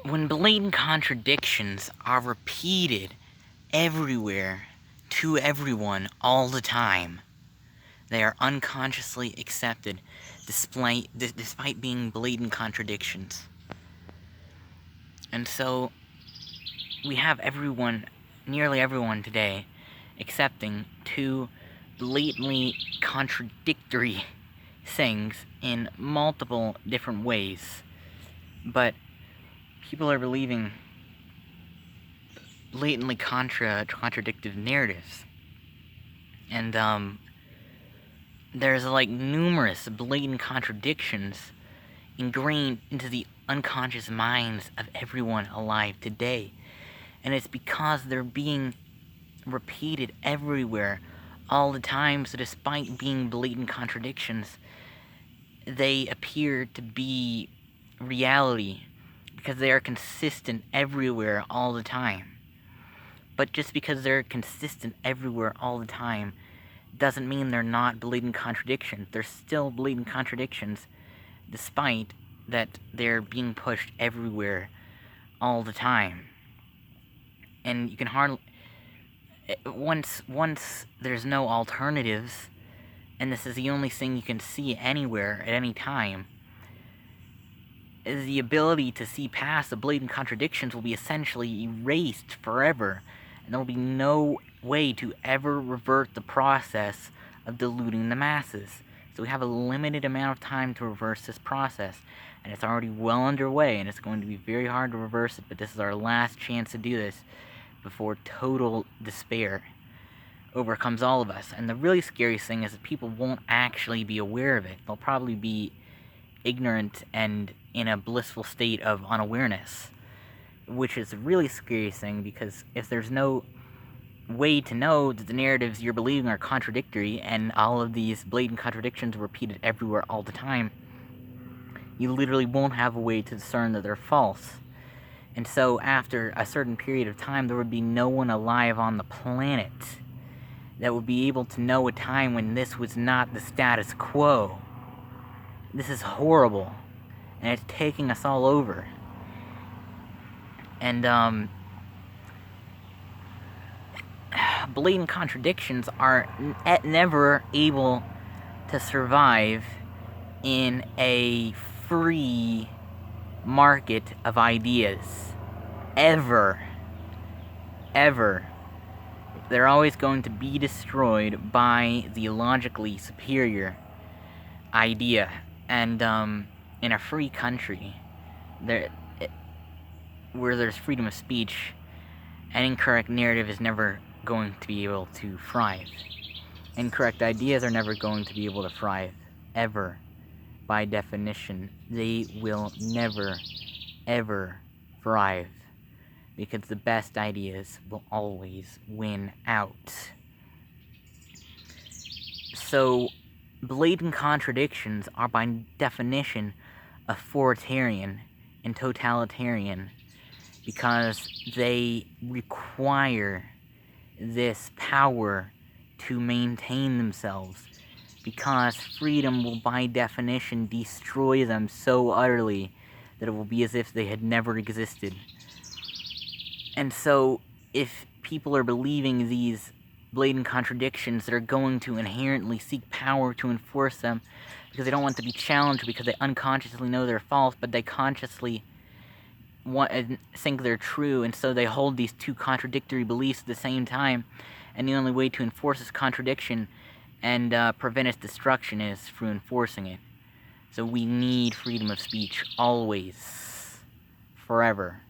When blatant contradictions are repeated everywhere to everyone all the time, they are unconsciously accepted despite being blatant contradictions. And so we have nearly everyone today, accepting two blatantly contradictory things in multiple different ways. But people are believing blatantly contradictive narratives. And there's like numerous blatant contradictions ingrained into the unconscious minds of everyone alive today. And it's because they're being repeated everywhere all the time, so despite being blatant contradictions, they appear to be reality because they are consistent everywhere all the time. But just because they're consistent everywhere all the time doesn't mean they're not blatant contradictions. They're still blatant contradictions, despite that they're being pushed everywhere all the time. And you can hardly... Once there's no alternatives, and this is the only thing you can see anywhere at any time, the ability to see past the blatant contradictions will be essentially erased forever, and there will be no way to ever revert the process of diluting the masses. So we have a limited amount of time to reverse this process, and it's already well underway, and it's going to be very hard to reverse it, but this is our last chance to do this before total despair overcomes all of us. And the really scary thing is that people won't actually be aware of it. They'll probably be ignorant and in a blissful state of unawareness, which is a really scary thing, because if there's no way to know that the narratives you're believing are contradictory and all of these blatant contradictions are repeated everywhere all the time, you literally won't have a way to discern that they're false. And so after a certain period of time, there would be no one alive on the planet that would be able to know a time when this was not the status quo. This is horrible, and it's taking us all over. And blatant contradictions are never able to survive in a free market of ideas. Ever. They're always going to be destroyed by the logically superior idea. And in a free country, where there's freedom of speech, an incorrect narrative is never going to be able to thrive. Incorrect ideas are never going to be able to thrive, ever. By definition, they will never, ever thrive, because the best ideas will always win out. So, blatant contradictions are by definition authoritarian and totalitarian, because they require this power to maintain themselves, because freedom will by definition destroy them so utterly that it will be as if they had never existed. And so, if people are believing these blatant contradictions, that are going to inherently seek power to enforce them because they don't want to be challenged, because they unconsciously know they're false, but they consciously think they're true, and so they hold these two contradictory beliefs at the same time, and the only way to enforce this contradiction and prevent its destruction is through enforcing it. So we need freedom of speech, always, forever.